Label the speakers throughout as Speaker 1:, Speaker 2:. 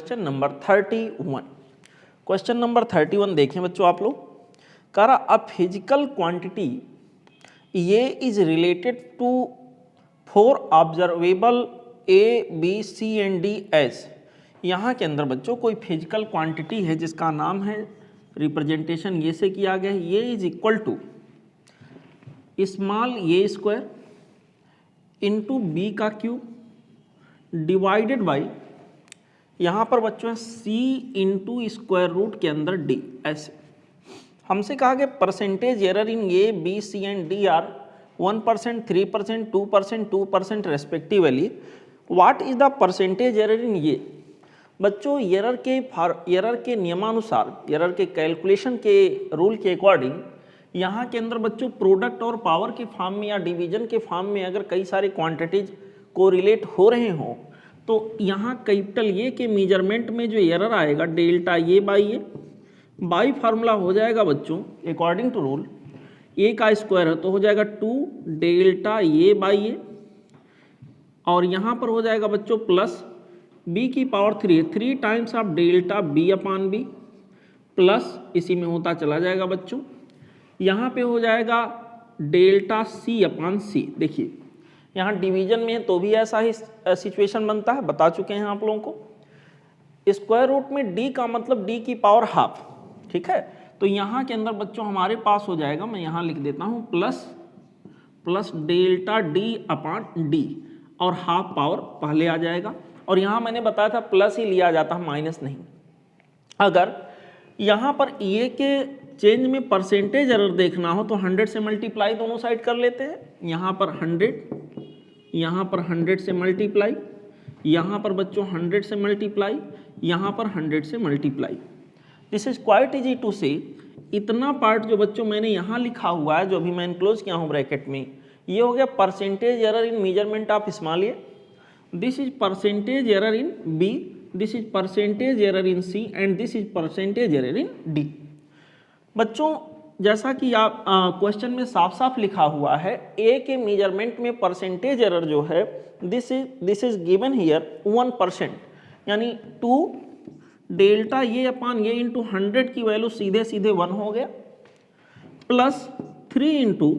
Speaker 1: Question number 31। Question number 31 देखें बच्चों आप लोग। कह रहा अ फिजिकल क्वांटिटी ये is related to 4 observable A B C and D S. यहाँ के अंदर बच्चों कोई फिजिकल क्वांटिटी है जिसका नाम है, रिप्रेजेंटेशन ये से किया गया है, ये is equal to small a square into b का क्यूब डिवाइडेड बाई, यहाँ पर बच्चों है सी इंटू स्क्वायर रूट के अंदर डी। ऐसे हमसे कहा गया percentage error in A B C and D are 1%, 3%, 2%, 2% respectively. What is the percentage error in ये? बच्चों एरर के नियमानुसार, एरर के कैलकुलेशन के रूल के अकॉर्डिंग यहाँ के अंदर बच्चों प्रोडक्ट और पावर के फॉर्म में या डिवीजन के फॉर्म में अगर कई सारे क्वांटिटीज कोरिलेट हो रहे हों तो यहाँ कैपिटल ए के मेजरमेंट में जो एरर आएगा डेल्टा ए बाई फार्मूला हो जाएगा बच्चों अकॉर्डिंग टू रूल, ए का स्क्वायर है तो हो जाएगा 2 डेल्टा ए बाई ए, और यहाँ पर हो जाएगा बच्चों प्लस बी की पावर 3 है, 3 times of delta b upon b, plus इसी में होता चला जाएगा बच्चों, यहाँ पे हो जाएगा डेल्टा सी अपान सी। देखिए यहाँ डिवीजन में है तो भी ऐसा ही सिचुएशन बनता है, बता चुके हैं आप लोगों को। स्क्वायर रूट में डी का मतलब डी की पावर हाफ, ठीक है। तो यहाँ के अंदर बच्चों हमारे पास हो जाएगा, मैं यहाँ लिख देता हूँ प्लस डेल्टा डी अपान डी, और हाफ पावर पहले आ जाएगा। और यहाँ मैंने बताया था प्लस ही लिया जाता है, माइनस नहीं। अगर यहाँ पर ए के चेंज में परसेंटेज एरर देखना हो तो 100 से मल्टीप्लाई दोनों साइड कर लेते हैं। यहाँ पर 100, यहाँ पर 100 से मल्टीप्लाई, यहाँ पर बच्चों 100 से मल्टीप्लाई, यहाँ पर 100 से multiply. This is quite easy to say. इतना पार्ट जो बच्चों मैंने यहाँ लिखा हुआ है, जो अभी मैं इनक्लोज किया हूँ ब्रैकेट में, ये हो गया percentage error in measurement of small a. This is percentage error in b, this is percentage error in c, and this is percentage error in d. बच्चों जैसा कि आप क्वेश्चन में साफ साफ लिखा हुआ है, ए के मेजरमेंट में परसेंटेज एरर जो है दिस इज गिवन हियर 1%, यानी 2 delta A upon A into 100 की वैल्यू सीधे सीधे 1 हो गया, plus 3 into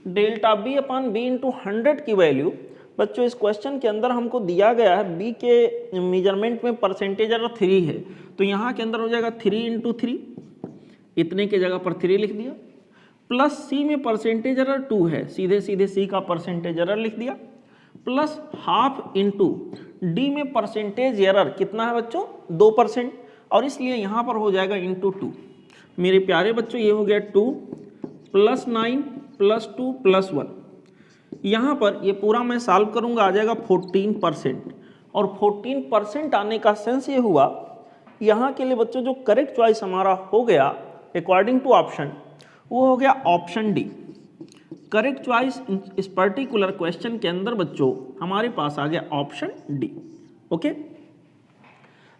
Speaker 1: delta b upon B into 100 की वैल्यू। बच्चों इस क्वेश्चन के अंदर हमको दिया गया है बी के मेजरमेंट में परसेंटेज एरर 3 है, तो यहाँ के अंदर हो जाएगा 3 इंटू 3, इतने के जगह पर 3 लिख दिया, प्लस सी में परसेंटेज एरर 2 है, सीधे सीधे सी का परसेंटेज एरर लिख दिया, प्लस हाफ इंटू डी में परसेंटेज एरर कितना है बच्चों 2%, और इसलिए यहाँ पर हो जाएगा इंटू 2। मेरे प्यारे बच्चों ये हो गया 2 प्लस 9 प्लस 2 प्लस 1। यहाँ पर ये पूरा मैं सॉल्व करूँगा, आ जाएगा 14%, और 14% आने का सेंस ये हुआ यहाँ के लिए बच्चों जो करेक्ट चॉइस हमारा हो गया अकॉर्डिंग टू ऑप्शन, वो हो गया ऑप्शन डी। करेक्ट चॉइस इस पर्टिकुलर क्वेश्चन के अंदर बच्चों हमारे पास आ गया option D. Okay,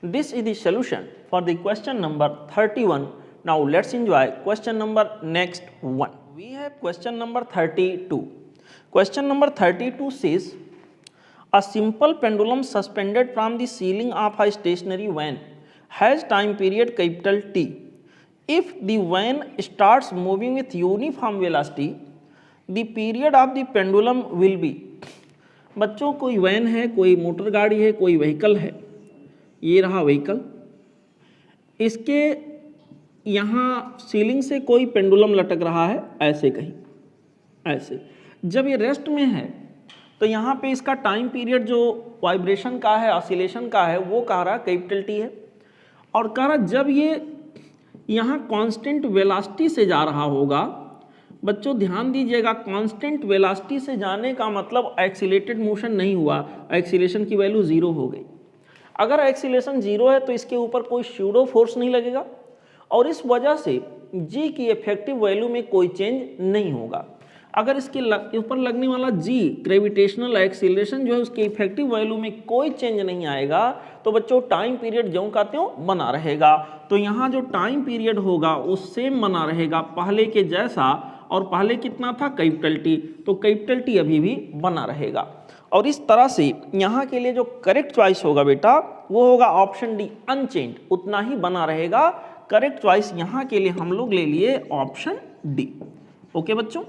Speaker 1: this is the solution for the question number 31। Now let's enjoy question number next 1। We have question number 32। Question number 32 says a simple pendulum suspended from the ceiling of a stationary van has time period capital T. If the van starts moving with uniform velocity, the period of the pendulum will be। बच्चों कोई van है, कोई motor गाड़ी है, कोई vehicle है, ये रहा व्हीकल, इसके यहाँ सीलिंग से कोई पेंडुलम लटक रहा है, ऐसे कहीं ऐसे। जब ये रेस्ट में है तो यहाँ पे इसका टाइम पीरियड जो वाइब्रेशन का है, ऑसिलेशन का है, वो कह रहा कैपिटल टी है, और कह रहा जब ये यहाँ कांस्टेंट वेलोसिटी से जा रहा होगा। बच्चों ध्यान दीजिएगा, कांस्टेंट वेलोसिटी से जाने का मतलब एक्सीलेटेड मोशन नहीं हुआ, एक्सीलेशन की वैल्यू 0 हो गई। अगर एक्सीलेशन 0 है तो इसके ऊपर कोई स्यूडो फोर्स नहीं लगेगा, और इस वजह से जी की इफेक्टिव वैल्यू में कोई चेंज नहीं होगा। अगर इसके ऊपर लगने वाला जी ग्रेविटेशनल एक्सीलरेशन जो है उसके इफेक्टिव वैल्यू में कोई चेंज नहीं आएगा, तो बच्चों टाइम पीरियड ज्यों का त्यों बना रहेगा। तो यहाँ जो टाइम पीरियड होगा वो सेम बना रहेगा पहले के जैसा, और पहले कितना था कैपिटल टी, तो कैपिटल टी अभी भी बना रहेगा। और इस तरह से यहाँ के लिए जो करेक्ट चॉइस होगा बेटा वो होगा ऑप्शन डी, अनचेंज, उतना ही बना रहेगा। करेक्ट चॉइस यहाँ के लिए हम लोग ले लिए ऑप्शन डी। ओके बच्चों,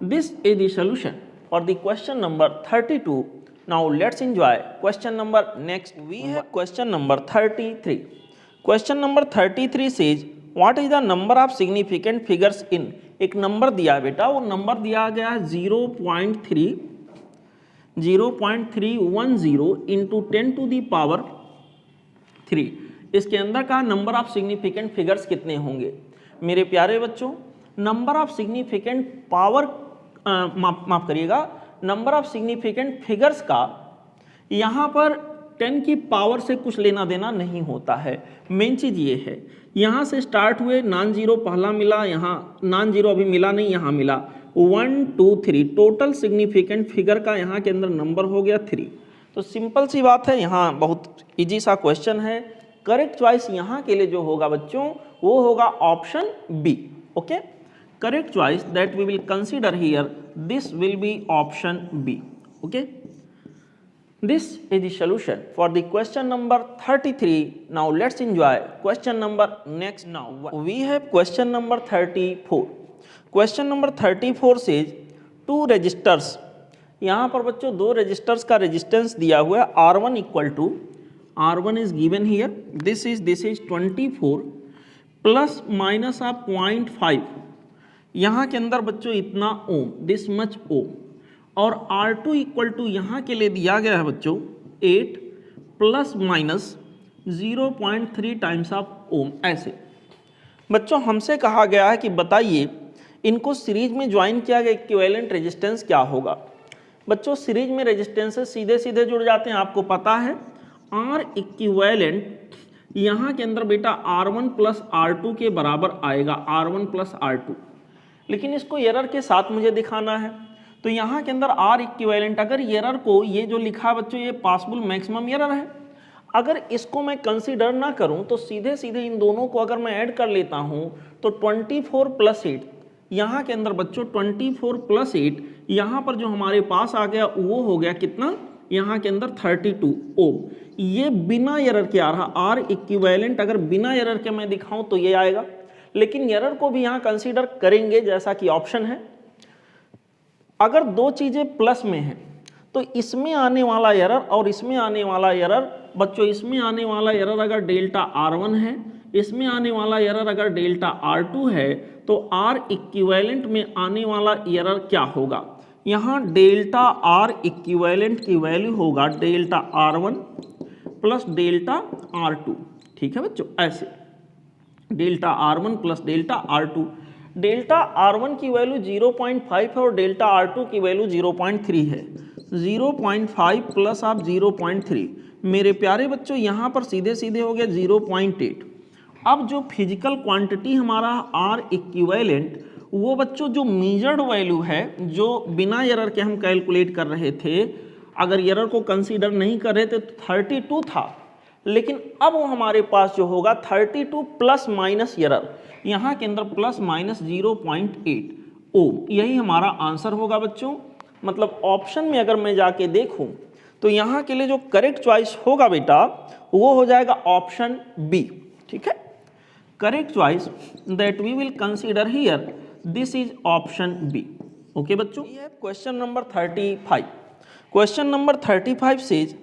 Speaker 1: this is the solution for the question number 32। Now let's enjoy question number next. We have question number 33। Question number 33 says what is the number of significant figures in. एक number दिया है बेटा, वो number दिया गया है 0.310 into 10 to the power 3। इसके अंदर का नंबर ऑफ सिग्निफिकेंट फिगर्स कितने होंगे। मेरे प्यारे बच्चों, नंबर ऑफ सिग्निफिकेंट पावर माफ करिएगा, नंबर ऑफ सिग्निफिकेंट फिगर्स का यहाँ पर 10 की पावर से कुछ लेना देना नहीं होता है। मेन चीज़ ये है, यहाँ से स्टार्ट हुए, नॉन जीरो पहला मिला, यहाँ नॉन जीरो अभी मिला नहीं, यहाँ मिला 1 2 3, टोटल सिग्निफिकेंट फिगर का यहाँ के अंदर नंबर हो गया 3। तो सिंपल सी बात है, यहाँ बहुत इजी सा क्वेश्चन है। करेक्ट चॉइस यहाँ के लिए जो होगा बच्चों वो होगा option B. Okay, correct choice that we will consider here, this will be option B. Okay, this is the solution for the question number 33. Now let's enjoy question number next. Now we have question number 34. Question number 34 says two resistors. यहाँ पर बच्चों दो resistors का resistance दिया हुआ है R1 equal to, R1 is given here, this is 24 plus minus of 0.5, यहाँ के अंदर बच्चों इतना ओम, दिस मच ओम, और R2 इक्वल टू यहाँ के लिए दिया गया है बच्चों 8 प्लस माइनस 0.3 टाइम्स ऑफ ओम। ऐसे बच्चों हमसे कहा गया है कि बताइए इनको सीरीज में ज्वाइन किया गया इक्विवेलेंट रेजिस्टेंस क्या होगा। बच्चों सीरीज में रेजिस्टेंसेस सीधे सीधे जुड़ जाते हैं, आपको पता है। R इक्विवेलेंट यहाँ के अंदर बेटा R1 प्लस R2 के बराबर आएगा, R1 प्लस R2, लेकिन इसको एरर के साथ मुझे दिखाना है। तो यहाँ के अंदर R इक्विवेलेंट, अगर एरर को, ये जो लिखा है बच्चों ये पॉसिबल मैक्सिमम एरर है, अगर इसको मैं कंसीडर ना करूँ तो सीधे सीधे इन दोनों को अगर मैं ऐड कर लेता हूँ तो 24 प्लस 8, यहाँ के अंदर बच्चों 24 प्लस 8, यहाँ पर जो हमारे पास आ गया वो हो गया कितना, यहाँ के अंदर 32 ओम। ये बिना एरर के आ रहा, R इक्विवेलेंट अगर बिना एरर के मैं दिखाऊँ तो ये आएगा, लेकिन एरर को भी यहाँ कंसीडर करेंगे जैसा कि ऑप्शन है। अगर दो चीज़ें प्लस में हैं तो इसमें आने वाला एरर और इसमें आने वाला एरर, बच्चों इसमें आने वाला एरर अगर डेल्टा R1 है, इसमें आने वाला एरर अगर डेल्टा R2 है, तो R इक्विवेलेंट में आने वाला एरर क्या होगा। यहाँ डेल्टा R इक्विवेलेंट की वैल्यू होगा delta R1 plus delta R2। ठीक है बच्चों, ऐसे delta R1 plus delta R2। Delta R1 की वैल्यू 0.5 है और डेल्टा R2 की वैल्यू 0.3 है। 0.5 प्लस आप 0.3, मेरे प्यारे बच्चों यहाँ पर सीधे सीधे हो गया 0.8। अब जो फिजिकल क्वांटिटी हमारा R इक्विवेलेंट, वो बच्चों जो मेजर्ड वैल्यू है, जो बिना एरर के हम कैलकुलेट कर रहे थे, अगर एरर को कंसीडर नहीं कर रहे थे तो 32 था, लेकिन अब वो हमारे पास जो होगा 32 प्लस माइनस एरर, यहाँ के अंदर प्लस माइनस 0.8 ओम, यही हमारा आंसर होगा बच्चों। मतलब ऑप्शन में अगर मैं जाके देखूं तो यहाँ के लिए जो करेक्ट चॉइस होगा बेटा वो हो जाएगा ऑप्शन बी। ठीक है, correct choice that we will consider here, this is option B. Okay बच्चों, question number 35। Question number 35 says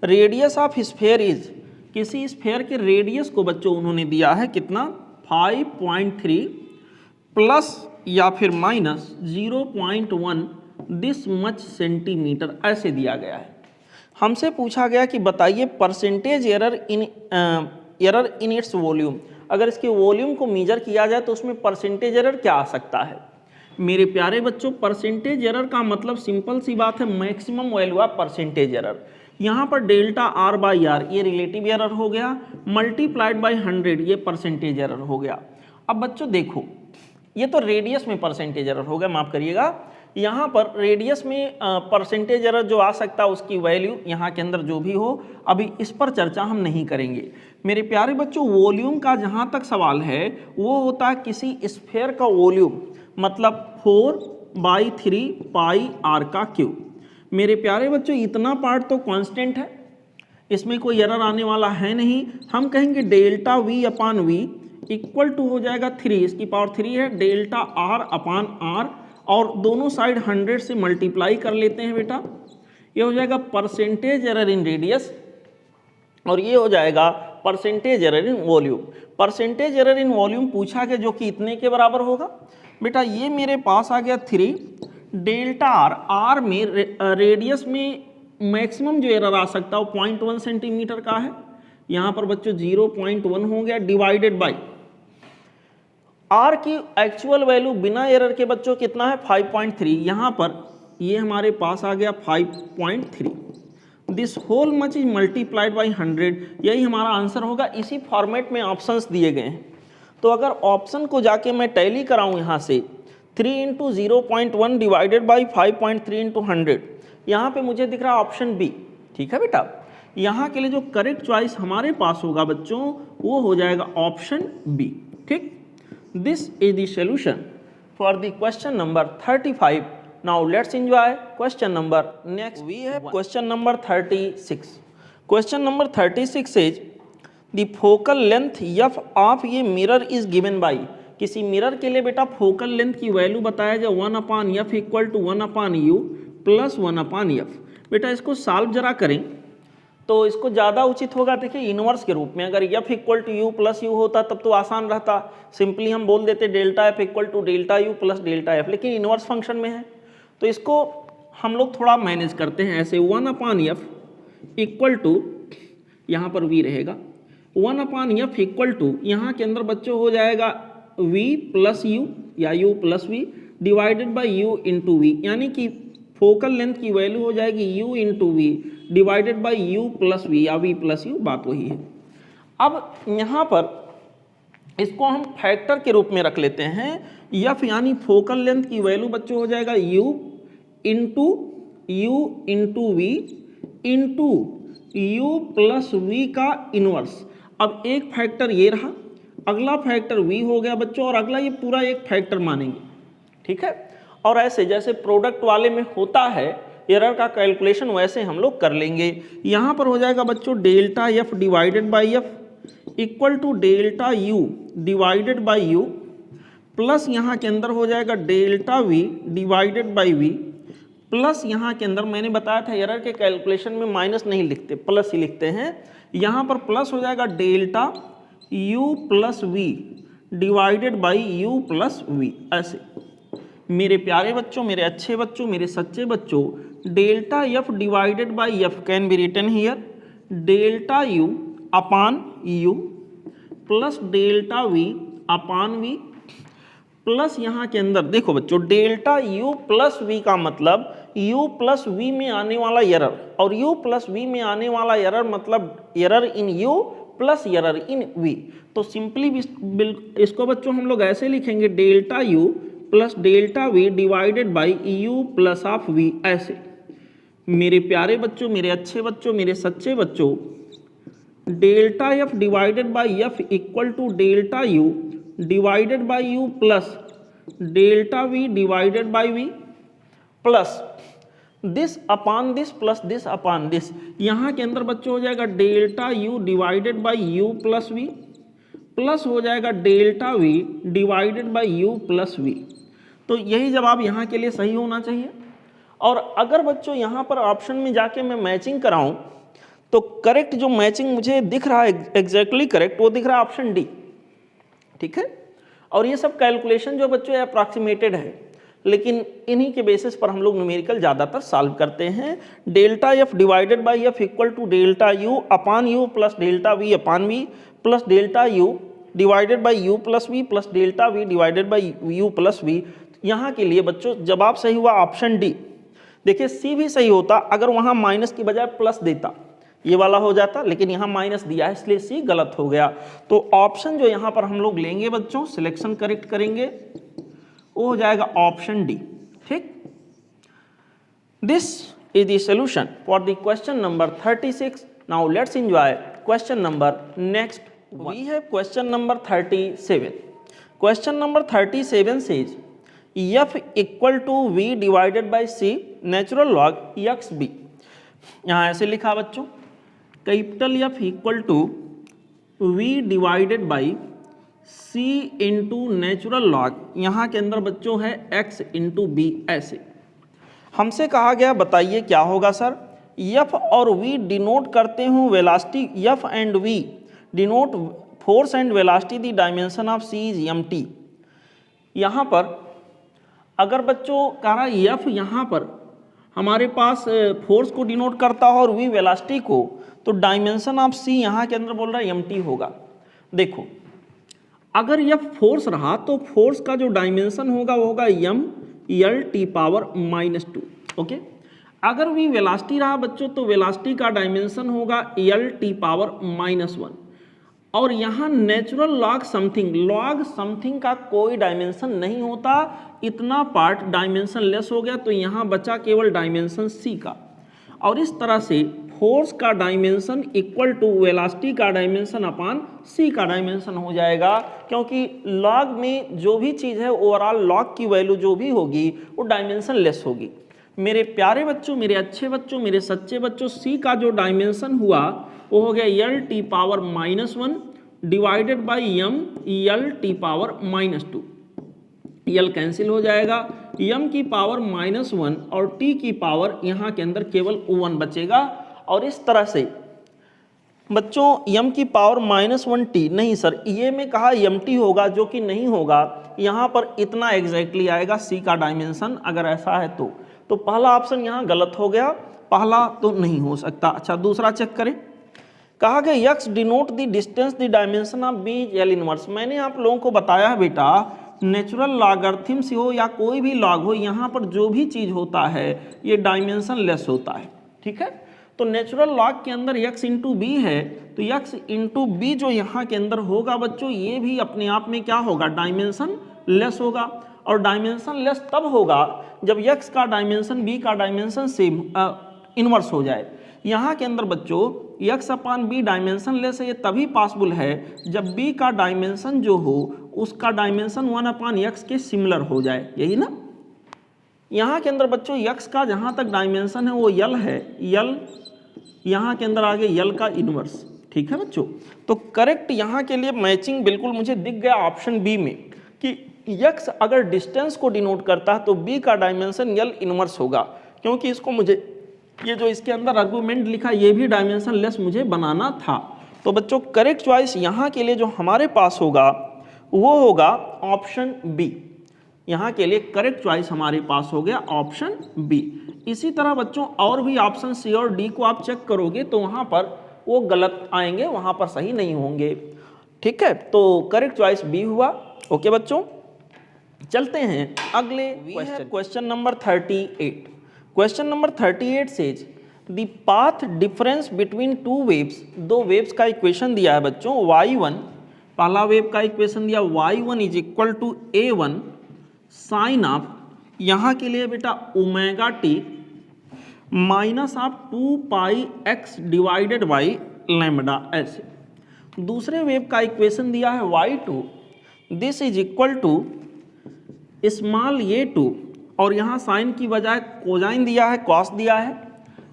Speaker 1: radius of sphere is, किसी स्फीयर के रेडियस को बच्चों उन्होंने दिया है कितना, 5.3 प्लस या फिर माइनस 0.1 दिस मच सेंटीमीटर, ऐसे दिया गया है। हमसे पूछा गया कि बताइए percentage error in its volume, अगर इसके वॉल्यूम को मेजर किया जाए तो उसमें परसेंटेज एरर क्या आ सकता है। मेरे प्यारे बच्चों, परसेंटेज एरर का मतलब सिंपल सी बात है, maximum value of percentage error. यहाँ पर डेल्टा R बाई आर ये रिलेटिव एरर हो गया, मल्टीप्लाइड बाई 100 ये परसेंटेज एरर हो गया। अब बच्चों देखो, ये तो रेडियस में परसेंटेज एरर हो गया, माफ करिएगा। यहाँ पर रेडियस में परसेंटेज एरर जो आ सकता है उसकी वैल्यू यहाँ के अंदर जो भी हो, अभी इस पर चर्चा हम नहीं करेंगे। मेरे प्यारे बच्चों, वॉल्यूम का जहाँ तक सवाल है वो होता है किसी स्फीयर का वॉल्यूम, मतलब 4/3 पाई R का क्यूब। मेरे प्यारे बच्चों इतना पार्ट तो कांस्टेंट है, इसमें कोई एरर आने वाला है नहीं। हम कहेंगे delta v upon v equal to हो जाएगा 3, इसकी पावर 3 है, डेल्टा आर अपान आर, और दोनों साइड 100 से मल्टीप्लाई कर लेते हैं बेटा, ये हो जाएगा परसेंटेज एरर इन रेडियस, और ये हो जाएगा percentage error in volume. Percentage error in volume पूछा गया जो कि इतने के बराबर होगा बेटा, ये मेरे पास आ गया 3 डेल्टा आर, आर में रेडियस में मैक्सिमम जो एरर आ सकता है वो 0.1 सेंटीमीटर का है, यहाँ पर बच्चों 0.1 हो गया, डिवाइडेड बाई आर की एक्चुअल वैल्यू बिना एरर के बच्चों कितना है 5.3, यहाँ पर ये हमारे पास आ गया 5.3, this whole much is multiplied by 100, यही हमारा आंसर होगा। इसी फॉर्मेट में ऑप्शंस दिए गए हैं, तो अगर ऑप्शन को जाके मैं टैली कराऊं यहाँ से 3 इंटू 0.1 डिवाइडेड बाई 5.3 इंटू 100, यहाँ पे मुझे दिख रहा है ऑप्शन बी। ठीक है बेटा, यहाँ के लिए जो करेक्ट चॉइस हमारे पास होगा बच्चों वो हो जाएगा ऑप्शन बी। ठीक, this is the solution for the question number 35। Now let's enjoy question number next. We have question number 36. Question number 36 is the focal length f of ये mirror is given by, किसी mirror के लिए बेटा focal length की value बताया जाए 1 upon F equal to 1 upon you plus 1 upon F. बेटा इसको सॉल्व जरा करें तो इसको ज़्यादा उचित होगा, देखिए इनवर्स के रूप में, अगर F equal to u plus u होता तब तो आसान रहता, सिंपली हम बोल देते delta F equal to delta u plus delta F, लेकिन इनवर्स फंक्शन में है तो इसको हम लोग थोड़ा मैनेज करते हैं ऐसे, 1 अपान एफ इक्वल टू, यहाँ पर वी रहेगा, 1 अपान एफ इक्वल टू, यहाँ के अंदर बच्चों हो जाएगा v प्लस यू या u plus v divided by u into v, यानी कि फोकल लेंथ की वैल्यू हो जाएगी u into v divided by u plus v या v प्लस यू, बात वही है। अब यहाँ पर इसको हम फैक्टर के रूप में रख लेते हैं, एफ यानी फोकल लेंथ की वैल्यू बच्चों हो जाएगा u into v into u plus v का इनवर्स। अब एक फैक्टर ये रहा, अगला फैक्टर v हो गया बच्चों, और अगला ये पूरा एक फैक्टर मानेंगे। ठीक है, और ऐसे जैसे प्रोडक्ट वाले में होता है एरर का कैलकुलेशन वैसे हम लोग कर लेंगे। यहाँ पर हो जाएगा बच्चों delta f divided by f equal to delta u divided by u plus यहाँ के अंदर हो जाएगा delta v divided by v plus यहाँ के अंदर मैंने बताया था एरर के कैलकुलेशन में माइनस नहीं लिखते, प्लस ही लिखते हैं। यहाँ पर प्लस हो जाएगा delta u plus v divided by u plus v. ऐसे मेरे प्यारे बच्चों, मेरे अच्छे बच्चों, मेरे सच्चे बच्चों, delta f divided by f can be written here delta u upon you plus delta v upon v plus यहाँ के अंदर देखो बच्चों डेल्टा u प्लस वी का मतलब u प्लस वी में आने वाला एरर, और u प्लस वी में आने वाला एरर मतलब error in u plus error in v। तो सिंपली इसको बच्चों हम लोग ऐसे लिखेंगे delta u plus delta v divided by u plus of v। ऐसे मेरे प्यारे बच्चों, मेरे अच्छे बच्चों, मेरे सच्चे बच्चों, delta f divided by f equal to delta u divided by u plus delta v divided by v plus this upon this plus this upon this. यहाँ के अंदर बच्चों हो जाएगा delta u divided by u plus v plus हो जाएगा delta v divided by u plus v. तो यही जवाब यहाँ के लिए सही होना चाहिए। और अगर बच्चों यहाँ पर ऑप्शन में जाके मैं मैचिंग कराऊँ तो करेक्ट जो मैचिंग मुझे दिख रहा है एग्जैक्टली करेक्ट वो दिख रहा है ऑप्शन डी। ठीक है, और ये सब कैलकुलेशन जो बच्चों अप्रॉक्सीमेटेड है, लेकिन इन्हीं के बेसिस पर हम लोग न्यूमेरिकल ज़्यादातर सॉल्व करते हैं। Delta f divided by f equal to delta u upon you plus delta v upon v plus delta u divided by u plus v plus delta v divided by u plus v. यहाँ के लिए बच्चों जवाब सही हुआ option D. देखिए सी भी सही होता अगर वहाँ माइनस की बजाय प्लस देता, ये वाला हो जाता, लेकिन यहाँ माइनस दिया है इसलिए सी गलत हो गया। तो ऑप्शन जो यहाँ पर हम लोग लेंगे बच्चों, सिलेक्शन करेक्ट करेंगे, वो हो जाएगा ऑप्शन डी। ठीक, this is the solution for the question number 36। Now let's enjoy question number next. We have question number 37। Question number 37 says F equal to v divided by c. Natural log x b, यहाँ ऐसे लिखा बच्चों, capital F equal to v divided by c into natural log, यहाँ के अंदर बच्चों है x into B. ऐसे हमसे कहा गया बताइए क्या होगा सर, एफ और वी डिनोट करते हो velocity, F and v denote force and velocity, the dimension of c is M T. यहाँ पर अगर बच्चों कह रहा है एफ यहाँ पर हमारे पास फोर्स को डिनोट करता हो और वी वेलोसिटी को, तो डायमेंशन ऑफ सी यहाँ के अंदर बोल रहा है एम टी होगा। देखो अगर यह फोर्स रहा तो फोर्स का जो डायमेंशन होगा वो होगा M L T power -2। Okay, अगर वी वेलोसिटी रहा बच्चों तो वेलोसिटी का डायमेंशन होगा एल टी पावर -1। और यहाँ नेचुरल लॉग समथिंग का कोई डायमेंशन नहीं होता, इतना पार्ट डायमेंशन लेस हो गया, तो यहाँ बचा केवल डायमेंशन सी का। और इस तरह से फोर्स का डायमेंशन इक्वल टू वेलोसिटी का डायमेंशन अपान सी का डायमेंशन हो जाएगा, क्योंकि लॉग में जो भी चीज़ है ओवरऑल लॉग की वैल्यू जो भी होगी वो डायमेंशन लेस होगी। मेरे प्यारे बच्चों, मेरे अच्छे बच्चों, मेरे सच्चे बच्चों, सी का जो डायमेंशन हुआ वो हो गया L T power -1 divided by M L T power -2। L cancel हो जाएगा, एम की पावर -1 और टी की पावर यहाँ के अंदर केवल 1 बचेगा। और इस तरह से बच्चों एम की पावर -1 टी, नहीं सर ये में कहा एम टी होगा जो कि नहीं होगा, यहाँ पर इतना एग्जैक्टली आएगा सी का डायमेंशन अगर ऐसा है तो पहला ऑप्शन यहाँ गलत हो गया, पहला तो नहीं हो सकता। अच्छा दूसरा चेक करें, कहा गया x denote the distance the dimension of b L inverse. मैंने आप लोगों को बताया है बेटा नेचुरल लॉगरिथम से हो या कोई भी लॉग हो, यहाँ पर जो भी चीज़ होता है ये डायमेंशन लेस होता है। ठीक है, तो नेचुरल लॉग के अंदर x इंटू बी है, तो x इंटू बी जो यहाँ के अंदर होगा बच्चों ये भी अपने आप में क्या होगा, डायमेंशन लेस होगा। और डायमेंशन लेस तब होगा जब x का डायमेंशन b का डायमेंशन सेम इनवर्स हो जाए। यहाँ के अंदर बच्चों x अपान बी डायमेंशन लेस है, ये तभी पॉसिबल है जब b का डायमेंशन जो हो उसका डायमेंशन 1 अपान x के सिमिलर हो जाए, यही ना। यहाँ के अंदर बच्चों x का जहाँ तक डायमेंशन है वो यल है, यल यहाँ के अंदर आगे यल का इनवर्स। ठीक है बच्चों, तो करेक्ट यहाँ के लिए मैचिंग बिल्कुल मुझे दिख गया ऑप्शन बी में कि x अगर डिस्टेंस को डिनोट करता है तो b का डायमेंशन यल इनवर्स होगा, क्योंकि इसको मुझे ये जो इसके अंदर आर्गुमेंट लिखा ये भी डायमेंशन लेस मुझे बनाना था। तो बच्चों करेक्ट चॉइस यहाँ के लिए जो हमारे पास होगा वो होगा ऑप्शन बी। यहाँ के लिए करेक्ट चॉइस हमारे पास हो गया ऑप्शन बी। इसी तरह बच्चों और भी ऑप्शन सी और डी को आप चेक करोगे तो वहाँ पर वो गलत आएंगे, वहाँ पर सही नहीं होंगे। ठीक है, तो करेक्ट चॉइस बी हुआ। ओके बच्चों, चलते हैं अगले question number 38। Question number 38 says the path difference between two waves. दो वेव्स का इक्वेशन दिया है बच्चों, y1 पहला वेव का इक्वेशन दिया y1 is equal to a1 sine of, यहाँ के लिए बेटा omega t minus of 2 pi x divided by lambda. ऐसे दूसरे वेव का इक्वेशन दिया है y2 this is equal to small a2 और यहाँ साइन की बजाय कोजाइन दिया है, कॉस दिया है।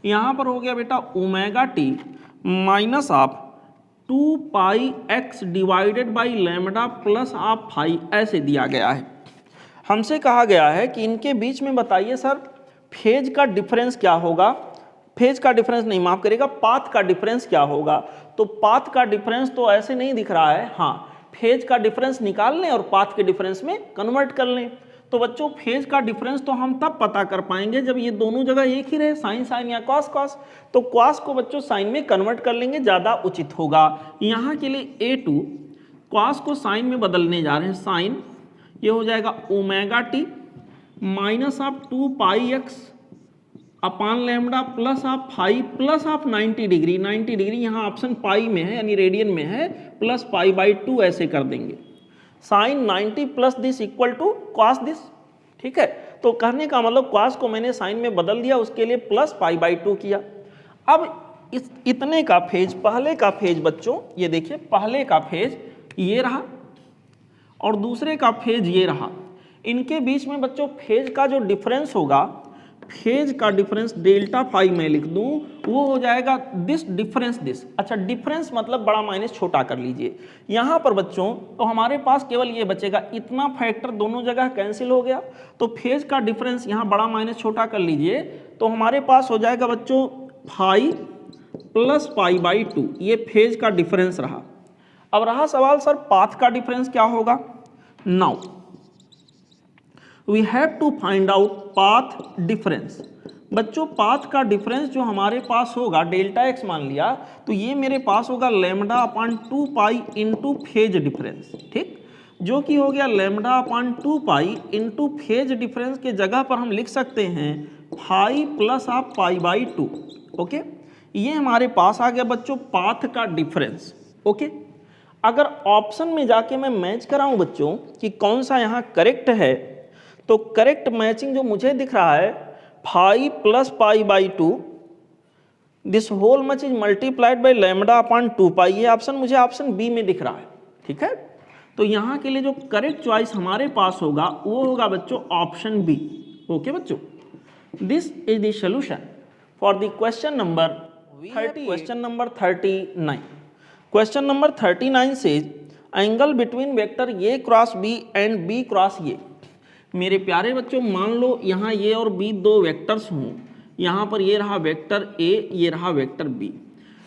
Speaker 1: यहाँ पर हो गया बेटा omega t minus of 2 pi x divided by lambda plus of phi, ऐसे दिया गया है। हमसे कहा गया है कि इनके बीच में बताइए सर फेज का डिफरेंस क्या होगा। फेज का डिफरेंस नहीं, माफ करिएगा, पाथ का डिफरेंस क्या होगा। तो पाथ का डिफरेंस तो ऐसे नहीं दिख रहा है, हाँ फेज का डिफरेंस निकाल लें और पाथ के डिफरेंस में कन्वर्ट कर लें। तो बच्चों फेज का डिफरेंस तो हम तब पता कर पाएंगे जब ये दोनों जगह एक ही रहे, साइन साइन या कॉस कॉस। तो कॉस को बच्चों साइन में कन्वर्ट कर लेंगे, ज़्यादा उचित होगा। यहाँ के लिए a2 कॉस को साइन में बदलने जा रहे हैं, साइन ये हो जाएगा omega t minus of 2 pi x upon lambda plus of phi plus of 90 degree. 90 degree यहाँ ऑप्शन पाई में है यानी रेडियन में है, प्लस पाई बाई 2 ऐसे कर देंगे। Sine 90 plus this equal to cos this. ठीक है, तो कहने का मतलब कॉस को मैंने साइन में बदल दिया, उसके लिए प्लस पाई बाई 2 किया। अब इस इतने का फेज, पहले का फेज बच्चों ये देखिए, पहले का फेज ये रहा और दूसरे का फेज ये रहा। इनके बीच में बच्चों फेज का जो डिफरेंस होगा फेज का डिफरेंस डेल्टा फाई मैं लिख दूं, वो हो जाएगा दिस डिफरेंस दिस। अच्छा, डिफरेंस मतलब बड़ा माइनस छोटा कर लीजिए यहाँ पर बच्चों, तो हमारे पास केवल ये बचेगा, इतना फैक्टर दोनों जगह कैंसिल हो गया, तो फेज का डिफरेंस यहाँ बड़ा माइनस छोटा कर लीजिए, तो हमारे पास हो जाएगा बच्चों फाई प्लस पाई बाई 2, ये फेज का डिफरेंस रहा। अब रहा सवाल सर पाथ का डिफरेंस क्या होगा। Now we have to find out path difference. बच्चों पाथ का डिफरेंस जो हमारे पास होगा डेल्टा एक्स मान लिया, तो ये मेरे पास होगा lambda upon 2 pi into phase difference, ठीक, जो कि हो गया lambda upon 2 pi into phase difference के जगह पर हम लिख सकते हैं फाई प्लस आप पाई बाई 2। ओके, ये हमारे पास आ गया बच्चों पाथ का डिफरेंस। ओके, अगर ऑप्शन में जाके मैं मैच कराऊं बच्चों कि कौन सा यहाँ करेक्ट है, तो करेक्ट मैचिंग जो मुझे दिख रहा है phi plus pi by 2, this whole much is multiplied by lambda upon 2 pi, ये ऑप्शन मुझे ऑप्शन बी में दिख रहा है। ठीक है, तो यहाँ के लिए जो करेक्ट चॉइस हमारे पास होगा वो होगा बच्चों ऑप्शन बी। ओके बच्चों, this is the solution for the question number 30। Question number 39, question number 39 says angle between vector a cross b and b cross a. मेरे प्यारे बच्चों मान लो यहाँ ए और बी दो वेक्टर्स हों, यहाँ पर ये रहा वेक्टर ए, ये रहा vector b.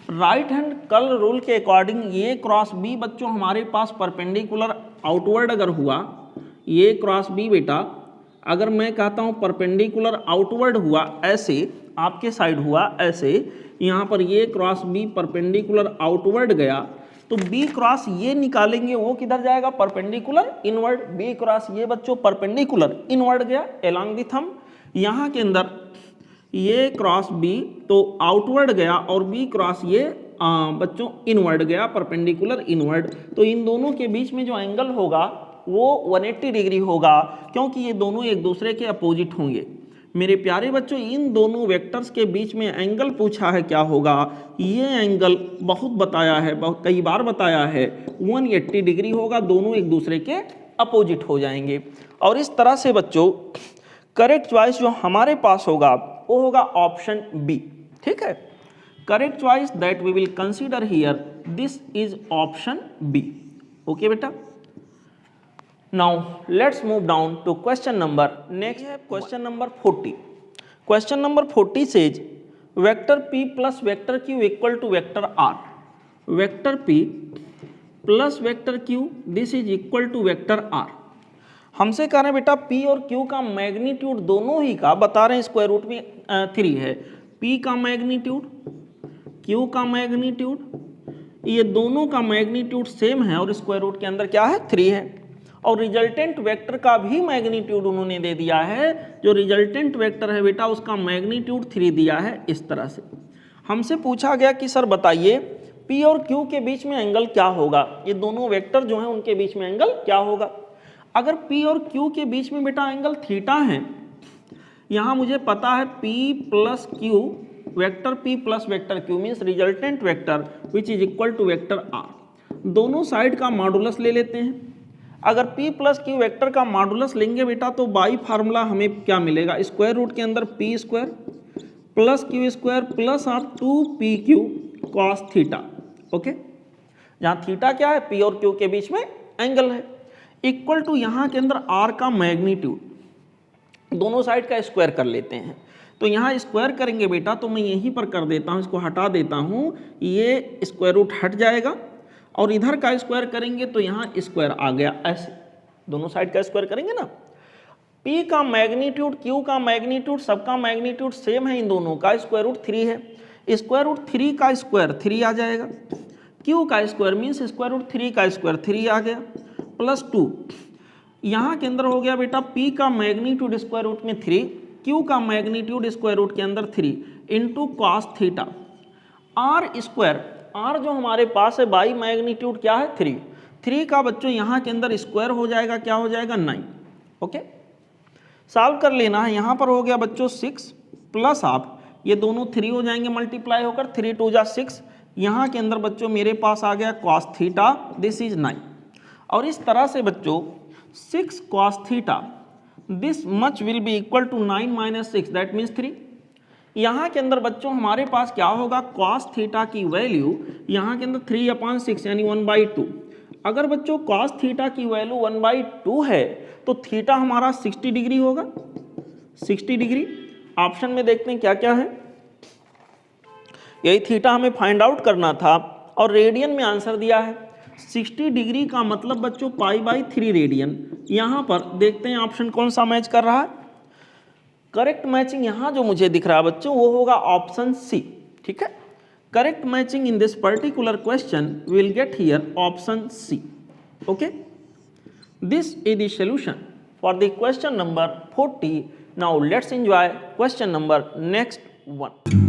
Speaker 1: Right hand curl rule के अकॉर्डिंग ए क्रॉस बी बच्चों हमारे पास परपेंडिकुलर आउटवर्ड अगर हुआ, ए क्रॉस बी बेटा अगर मैं कहता हूँ परपेंडिकुलर आउटवर्ड हुआ, ऐसे आपके साइड हुआ ऐसे, यहाँ पर ए क्रॉस बी परपेंडिकुलर आउटवर्ड गया, तो बी क्रॉस ये निकालेंगे वो किधर जाएगा परपेंडिकुलर इनवर्ड। बी क्रॉस ये बच्चों परपेंडिकुलर इनवर्ड गया एलॉन्ग द थंब, यहाँ के अंदर ये क्रॉस बी तो आउटवर्ड गया और बी क्रॉस ये बच्चों इनवर्ड गया परपेंडिकुलर इनवर्ड, तो इन दोनों के बीच में जो एंगल होगा वो 180 डिग्री होगा, क्योंकि ये दोनों एक दूसरे के अपोजिट होंगे। मेरे प्यारे बच्चों इन दोनों वेक्टर्स के बीच में एंगल पूछा है क्या होगा, ये एंगल बहुत बताया है, बहुत कई बार बताया है 180 डिग्री होगा, दोनों एक दूसरे के अपोजिट हो जाएंगे। और इस तरह से बच्चों करेक्ट चॉइस जो हमारे पास होगा वो होगा ऑप्शन बी। ठीक है, correct choice that we will consider here, this is option B. Okay बेटा, now let's move down to question number next, question number 40। question number 40 says vector p plus vector q equal to vector r, vector p plus vector q this is equal to vector r। हमसे कह रहे हैं बेटा p और q का magnitude दोनों ही का बता रहे हैं स्क्वायर रूट में 3 है, p का मैग्नीट्यूड q का मैग्नीट्यूड, ये दोनों का मैग्नीट्यूड सेम है और स्क्वायर रूट के अंदर क्या है 3 है, और रिजल्टेंट वेक्टर का भी मैग्नीट्यूड उन्होंने दे दिया है, जो रिजल्टेंट वेक्टर है बेटा उसका मैग्नीट्यूड 3 दिया है। इस तरह से हमसे पूछा गया कि सर बताइए P और Q के बीच में एंगल क्या होगा, ये दोनों वेक्टर जो हैं उनके बीच में एंगल क्या होगा। अगर P और Q के बीच में बेटा एंगल थीटा है, यहाँ मुझे पता है P plus Q vector P plus vector Q means resultant vector which is equal to vector R। दोनों साइड का मॉडुलस ले लेते हैं, अगर P प्लस Q वेक्टर का मॉडुलस लेंगे बेटा तो बाई फार्मूला हमें क्या मिलेगा, स्क्वायर रूट के अंदर P square plus Q square plus आप 2PQ कॉस थीटा। ओके, जहाँ थीटा क्या है P और Q के बीच में एंगल है, इक्वल टू यहाँ के अंदर R का मैग्नीट्यूड, दोनों साइड का स्क्वायर कर लेते हैं, तो यहाँ स्क्वायर करेंगे बेटा तो मैं यहीं पर कर देता हूँ, इसको हटा देता हूँ, ये स्क्वायर रूट हट जाएगा और इधर का स्क्वायर करेंगे तो यहाँ स्क्वायर आ गया, ऐसे दोनों साइड का स्क्वायर करेंगे ना। P का मैग्नीट्यूड Q का मैग्नीट्यूड सबका मैग्नीट्यूड सेम है, इन दोनों का स्क्वायर रूट 3 है, स्क्वायर रूट 3 का स्क्वायर 3 आ जाएगा, Q का स्क्वायर मीन्स स्क्वायर रूट 3 का स्क्वायर 3 आ गया प्लस 2, यहाँ के अंदर हो गया बेटा P का मैग्नीट्यूड स्क्वायर रूट में 3, Q का मैग्नीट्यूड स्क्वायर रूट के अंदर 3 into cos theta, R square, R जो हमारे पास है बाई मैग्नीट्यूड क्या है 3 का बच्चों यहाँ के अंदर स्क्वायर हो जाएगा, क्या हो जाएगा 9। ओके, सॉल्व कर लेना है, यहाँ पर हो गया बच्चों 6 प्लस आप ये दोनों 3 हो जाएंगे मल्टीप्लाई होकर, 3 2 जा 6, यहाँ के अंदर बच्चों मेरे पास आ गया कॉस थीटा दिस इज 9। और इस तरह से बच्चों 6 cos theta this much will be equal to 9 minus 6 that means 3। यहाँ के अंदर बच्चों हमारे पास क्या होगा, कॉस थीटा की वैल्यू यहाँ के अंदर 3/6 यानी 1/2। अगर बच्चों कॉस थीटा की वैल्यू 1/2 है तो थीटा हमारा 60 डिग्री होगा, 60 डिग्री। ऑप्शन में देखते हैं क्या क्या है, यही थीटा हमें फाइंड आउट करना था और रेडियन में आंसर दिया है। 60 डिग्री का मतलब बच्चों π/3 रेडियन। यहाँ पर देखते हैं ऑप्शन कौन सा मैच कर रहा है। करेक्ट मैचिंग यहाँ जो मुझे दिख रहा है बच्चों वो होगा ऑप्शन सी, ठीक है। Correct matching in this particular question will get here option C, okay. This is the solution for the question number 40। Now let's enjoy question number next 1।